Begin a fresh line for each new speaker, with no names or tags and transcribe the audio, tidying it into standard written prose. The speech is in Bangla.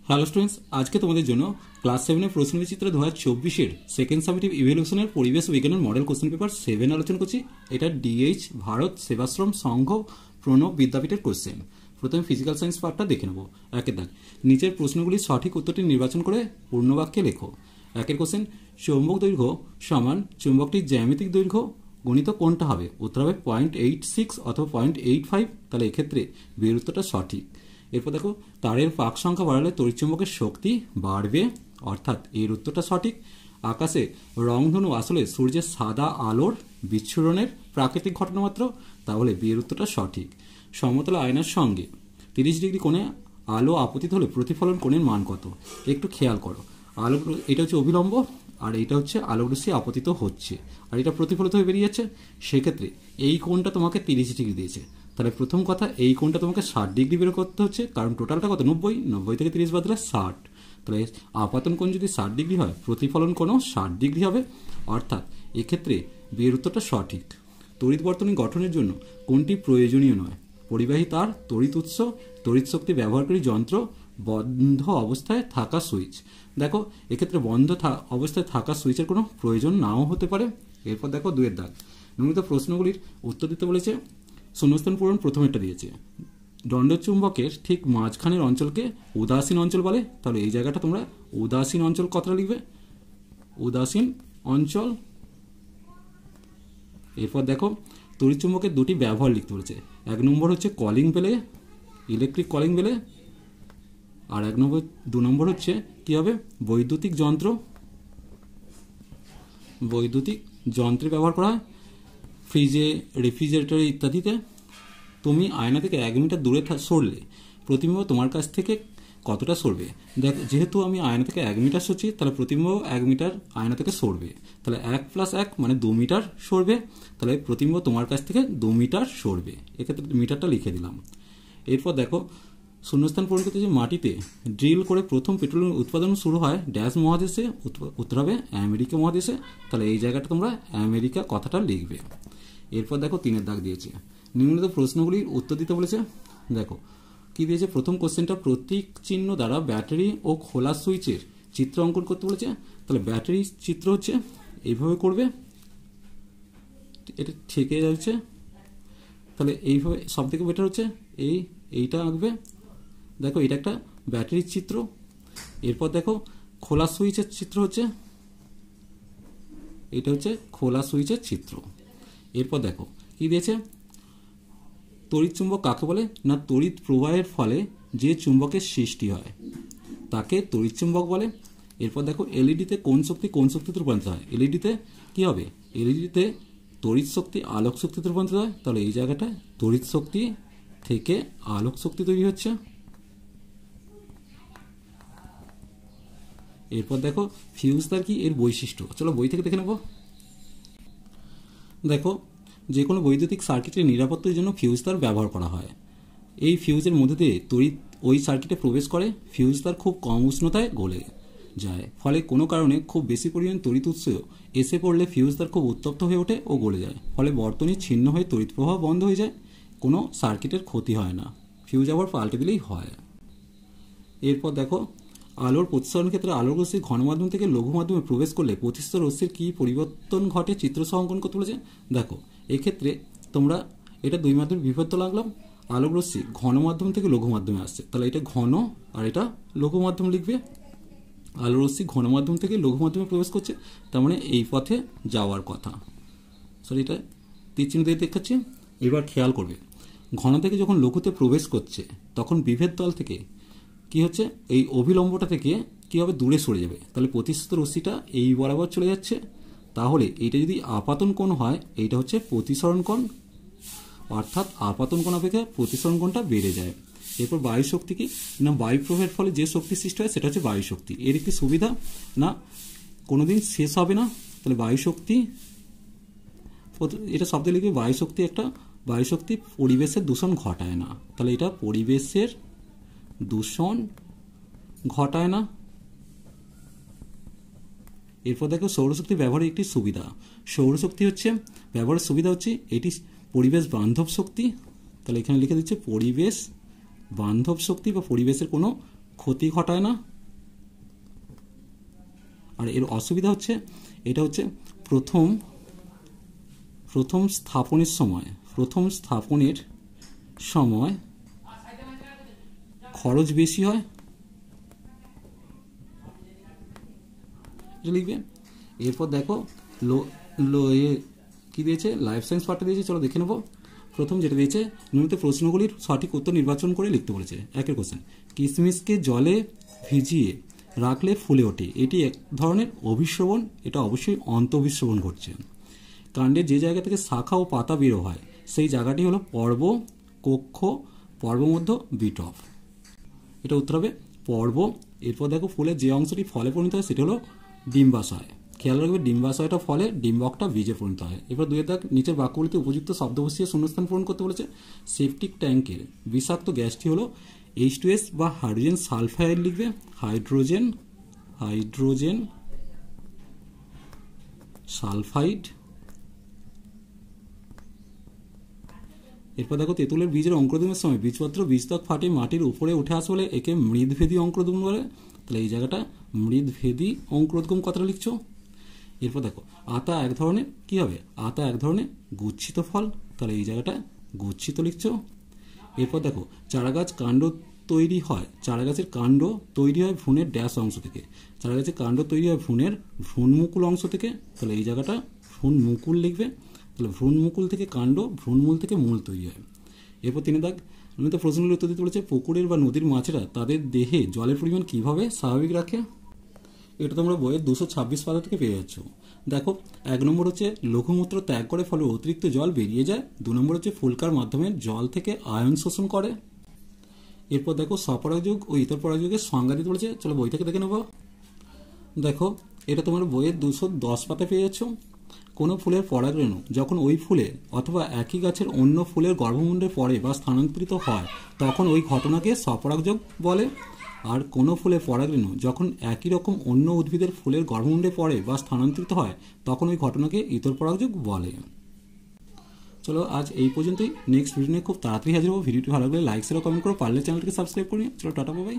হ্যালো স্টুডেন্টস, আজকে তোমাদের জন্য ক্লাস 7 প্রশ্ন বিচিত্র 2024 সেকেন্ড সামেটিভ ইভ্যালুয়েশনের পরিবেশ বিজ্ঞানের মডেল কোশ্চেন পেপার 7 আলোচনা করছি। এটা ডিএইচ ভারত সেবাশ্রম সংঘ প্রণব বিদ্যাপীঠের কোশ্চেন। প্রথমে ফিজিক্যাল সায়েন্স পার্টটা দেখে নেব। একের দাগ, নিচের প্রশ্নগুলির সঠিক উত্তরটি নির্বাচন করে পূর্ণবাক্যে লেখো। একের কোশ্চেন, চৌম্বক দৈর্ঘ্য সমান চুম্বকটির জ্যামিতিক দৈর্ঘ্য গণিত কোনটা হবে? উত্তর হবে 0.86 অথবা 0.85। তাহলে এক্ষেত্রে বিয়ের উত্তরটা সঠিক। এরপর দেখো, তারের পাক সংখ্যা বাড়ালে তড়িৎচুম্বকের শক্তি বাড়বে, অর্থাৎ এর উত্তরটা সঠিক। আকাশে রংধনু আসলে সূর্যের সাদা আলোর বিচ্ছুরণের প্রাকৃতিক ঘটনা মাত্র, তাহলে বিয়ের উত্তরটা সঠিক। সমতল আয়নার সঙ্গে 30 ডিগ্রি কোণে আলো আপতিত হলে প্রতিফলন কোণের মান কত? একটু খেয়াল করো, আলো এটা হচ্ছে অভিলম্ব আর এটা হচ্ছে আলোকরশ্মি আপতিত হচ্ছে আর এটা প্রতিফলিত হয়ে বেরিয়ে যাচ্ছে। সেক্ষেত্রে এই কোণটা তোমাকে 30 ডিগ্রি দিয়েছে, তাহলে প্রথম কথা এই কোণটা তোমাকে 60 ডিগ্রি বের করতে হচ্ছে, কারণ টোটালটা কত? 90 থেকে 30 বাদ দিলে 60। তাহলে আপাতন কোণ যদি 60 ডিগ্রি হয়, প্রতিফলন কোণও 60 ডিগ্রি হবে, অর্থাৎ এক্ষেত্রে বিয়ের উত্তরটা সঠিক। তড়িৎ বর্তনী গঠনের জন্য কোনটি প্রয়োজনীয় নয়? পরিবাহী তার, তড়িৎ উৎস, তড়িৎ শক্তি ব্যবহারকারী যন্ত্র, বন্ধ অবস্থায় থাকা সুইচ। দেখো, এক্ষেত্রে বন্ধ অবস্থায় থাকা সুইচের কোনো প্রয়োজন নাও হতে পারে। এরপর দেখো, দুয়ের দাগ, নিম্নলিখিত প্রশ্নগুলির উত্তর দিতে বলেছে। শূন্যস্থান পূরণ প্রথমেরটা দিয়েছে। দণ্ডচুম্বকের ঠিক মাঝখানের অঞ্চলকে উদাসীন অঞ্চল বলে, তাহলে এই জায়গাটা তোমরা উদাসীন অঞ্চল কথাটা লিখবে, উদাসীন অঞ্চল। এরপর দেখো, তড়িৎচুম্বকের দুটি ব্যবহার লিখতে বলেছে। এক নম্বর হচ্ছে কলিং বেলে, ইলেকট্রিক কলিং বেলে, আর দু নম্বর হচ্ছে কি হবে? বৈদ্যুতিক যন্ত্র। বৈদ্যুতিক যন্ত্রে ব্যবহার করা হয় ফ্রিজে, রেফ্রিজারেটরে ইত্যাদিতে। তুমি আয়না থেকে 1 মিটার দূরে সরলে প্রতিবিম্ব তোমার কাছ থেকে কতটা সরবে? দেখ, যেহেতু আমি আয়না থেকে 1 মিটার সরছি, তাহলে প্রতিবিম্ব 1 মিটার আয়না থেকে সরবে, তাহলে 1 + 1 মানে 2 মিটার সরবে, তাহলে প্রতিবিম্ব তোমার কাছ থেকে 2 মিটার সরবে। এক্ষেত্রে মিটারটা লিখে দিলাম। এরপর দেখো, শূন্যস্থান পূরণ করতে যে মাটিতে ড্রিল করে প্রথম পেট্রোলিয়াম উৎপাদন শুরু হয় ড্যাশ মহাদেশে? উত্তর হবে আমেরিকা মহাদেশে, তাহলে এই জায়গাটা তোমরা আমেরিকা কথাটা লিখবে। এরপর দেখো, 3-এর দাগ দিয়েছে। নিম্নলিখিত প্রশ্নগুলির উত্তর দিতে বলেছে। দেখো কি দিয়েছে, প্রথম কোশ্চেনটা প্রতীক চিহ্ন দ্বারা ব্যাটারি ও খোলা সুইচের চিত্র অঙ্কন করতে বলেছে। তাহলে ব্যাটারি চিত্র হচ্ছে এইভাবে করবে, এটা ঠেকে যাচ্ছে, তাহলে এইভাবে সব থেকে বেটার হচ্ছে এইটা আঁকবে। দেখো, এটা একটা ব্যাটারির চিত্র। এরপর দেখো, খোলা সুইচের চিত্র হচ্ছে, এটা হচ্ছে খোলা সুইচের চিত্র। এরপর দেখো কি দিয়েছে, তড়িৎ চুম্বক কাকে বলে? না, তড়িৎ প্রবাহের ফলে যে চুম্বকের সৃষ্টি হয় তাকে তড়িৎ চুম্বক বলে। এরপর দেখো, এলইডিতে কোন শক্তি কোন শক্তিতে রূপান্তরিত হয়? এলইডিতে কি হবে? এলইডিতে তড়িৎ শক্তি আলোক শক্তিতে রূপান্তরিত হয়, তাহলে এই জায়গাটায় তড়িৎ শক্তি থেকে আলোক শক্তি তৈরি হচ্ছে। এরপর দেখো, ফিউজ তার কি, এর বৈশিষ্ট্য, চলো বই থেকে দেখে নেব। দেখো, যে কোনো বৈদ্যুতিক সার্কিটের নিরাপত্তার জন্য ফিউজ তার ব্যবহার করা হয়। এই ফিউজের মধ্যে দিয়ে তড়িৎ ওই সার্কিটে প্রবেশ করে, ফিউজ তার খুব কম উষ্ণতায় গলে যায়, ফলে কোনো কারণে খুব বেশি পরিমাণ তড়িৎ উৎস এসে পড়লে ফিউজ তার খুব উত্তপ্ত হয়ে ওঠে ও গলে যায়, ফলে বর্তনী ছিন্ন হয়ে তড়িৎ প্রবাহ বন্ধ হয়ে যায়, কোনো সার্কিটের ক্ষতি হয় না, ফিউজ আবার পাল্টে দিলেই হয়। এরপর দেখো, আলোর প্রতিসরণ ক্ষেত্রে আলোর রশ্মি ঘনমাধ্যম থেকে লঘু মাধ্যমে প্রবেশ করলে প্রতিসরিত রশ্মির কী পরিবর্তন ঘটে চিত্র সহ অঙ্কন করতে বলেছে। দেখো, এক্ষেত্রে তোমরা এটা দুই মাধ্যমে বিভক্ত লাগলাম। আলোক রশ্মি ঘন মাধ্যম থেকে লঘু মাধ্যমে আসছে, তাহলে এটা ঘন আর এটা লঘু মাধ্যম লিখবে। আলোর রশ্মি ঘন মাধ্যম থেকে লঘু মাধ্যমে প্রবেশ করছে, তার মানে এই পথে যাওয়ার কথা। সরি, এটা তীরচিহ্ন দিয়ে দেখাচ্ছি। এবার খেয়াল করবে, ঘন থেকে যখন লঘুতে প্রবেশ করছে তখন বিভেদ তল থেকে কি হচ্ছে, এই অভিলম্বটা থেকে কি হবে? দূরে সরে যাবে, তাহলে প্রতিসরিত রশ্মিটা এই বরাবর চলে যাচ্ছে, তাহলে এইটা যদি আপাতন কোণ হয়, এইটা হচ্ছে প্রতিসরণ কোণ, অর্থাৎ আপাতন কোণ অপেক্ষা প্রতিসরণ কোণটা বেড়ে যায়। এরপর বায়ু শক্তি কি না, বায়ু প্রবাহের ফলে যে শক্তি সৃষ্টি হয় সেটা হচ্ছে বায়ু শক্তি। এর একটি সুবিধা না, কোনোদিন শেষ হবে না, তাহলে বায়ু শক্তি, এটা শব্দে লিখবে বায়ু শক্তি। একটা বায়ু শক্তি পরিবেশের দূষণ ঘটায় না, তাহলে এটা পরিবেশের দূষণ ঘটায় না। এরপর দেখো, সৌরশক্তি ব্যবহারের একটি সুবিধা। সৌরশক্তি হচ্ছে ব্যবহারের সুবিধা হচ্ছে এটি পরিবেশ বান্ধব শক্তি, তাহলে এখানে লিখে দিচ্ছে পরিবেশ বান্ধব শক্তি বা পরিবেশের কোনো ক্ষতি ঘটায় না। আর এর অসুবিধা হচ্ছে এটা হচ্ছে প্রথম স্থাপনের সময় খরচ বেশি হয়, লিখবে। এরপর দেখো কি দিয়েছে, লাইফ সায়েন্স পার্টটা দিয়েছে, চলো দেখে নেবো। প্রথম যেটা দিয়েছে, নিয়মিত প্রশ্নগুলির সঠিক উত্তর নির্বাচন করে লিখতে বলেছে। একের কোশ্চেন, কিশমিশকে জলে ভিজিয়ে রাখলে ফুলে ওঠে, এটি এক ধরনের অভিশ্রবণ, এটা অবশ্যই অন্তঃঅভিশ্রবণ ঘটছে। কাণ্ডের যে জায়গা থেকে শাখা ও পাতা বেরো হয় সেই জায়গাটি হলো পর্ব, কক্ষ, পর্বমধ্য, বিটপ, এটা উত্তর হবে পর্ব। এরপর দেখো ফুলের যে অংশটি ফলে পরিণত হয় সেটা হলো ডিম্বাশয়, খেয়াল রাখবে ডিম্বাশয়টা ফলে, ডিম্বকটা বীজে পরিণত হয়। এবার দুই দাগ, নিচের বাক্যগুলিতে উপযুক্ত শব্দ বসিয়ে শূন্যস্থান পূরণ করতে বলেছে। সেপটিক ট্যাঙ্কের বিষাক্ত গ্যাসটি হলো H2S বা হাইড্রোজেন সালফাইড, লিখবে হাইড্রোজেন সালফাইড। এরপর দেখো তেঁতুলের বীজের অঙ্কুরোদ্গমের সময় বীজপত্র বীজত্বক ফাটে মাটির উপরে উঠে আসে বলে একে মৃদভেদী অঙ্কুরোদ্গম বলে। তাহলে এই জায়গাটা মৃদভেদী অঙ্কুরোদ্গম কথাটা লিখছো। এরপর দেখো আতা এক ধরনের কি হবে, আতা এক ধরনের গুচ্ছিত ফল, তাহলে এই জায়গাটা গুচ্ছিত লিখছো। এরপর দেখো চারাগাছ কাণ্ড তৈরি হয়, চারাগাছের কাণ্ড তৈরি হয় ভ্রূণের ড্যাশ অংশ থেকে, চারাগাছের কাণ্ড তৈরি হয় ভ্রূণের ভ্রূণমুকুল অংশ থেকে, তাহলে এই জায়গাটা ভ্রূণমুকুল লিখবে। তাহলে ভ্রূণমুকুল থেকে কাণ্ড, ভ্রূণমূল থেকে মূল তৈরি হয়। এরপর 3 দাগ, তো প্রশ্নগুলির উত্তর দিতে বলেছে। পুকুরের বা নদীর মাছেরা তাদের দেহে জলের পরিমাণ কিভাবে স্বাভাবিক রাখে, এটা তোমরা বইয়ের 226 পাতা থেকে পেয়ে যাচ্ছ। দেখো 1 নম্বর হচ্ছে লঘুমূত্র ত্যাগ করে ফলে অতিরিক্ত জল বেরিয়ে যায়। 2 নম্বর হচ্ছে ফুলকার মাধ্যমে জল থেকে আয়ন শোষণ করে। এরপর দেখো স্বপরাগযোগ ও ইতর পরাগযোগের সংজ্ঞা দিতে বলেছে, চলো বই থেকে দেখে নেব। দেখো এটা তোমার বইয়ের 210 পাতা পেয়ে যাচ্ছ। কোনো ফুলের পরাগরেণু যখন ওই ফুলে অথবা একই গাছের অন্য ফুলের গর্ভমুণ্ডে পড়ে বা স্থানান্তরিত হয় তখন ওই ঘটনাকে স্বপরাগযোগ বলে। আর কোনো ফুলের পরাগরেণু যখন একই রকম অন্য উদ্ভিদের ফুলের গর্ভমুণ্ডে পড়ে বা স্থানান্তরিত হয় তখন ওই ঘটনাকে ইতর পরাগযোগ বলে। চলো আজ এই পর্যন্তই, নেক্সট ভিডিও নিয়ে খুব তাড়াতাড়ি হাজির হবো। ভিডিওটি ভালো লাগলে লাইক শেয়ার কমেন্ট করো, পারলে চ্যানেলটিকে সাবস্ক্রাইব করে নিও। চলো টাটা বাই।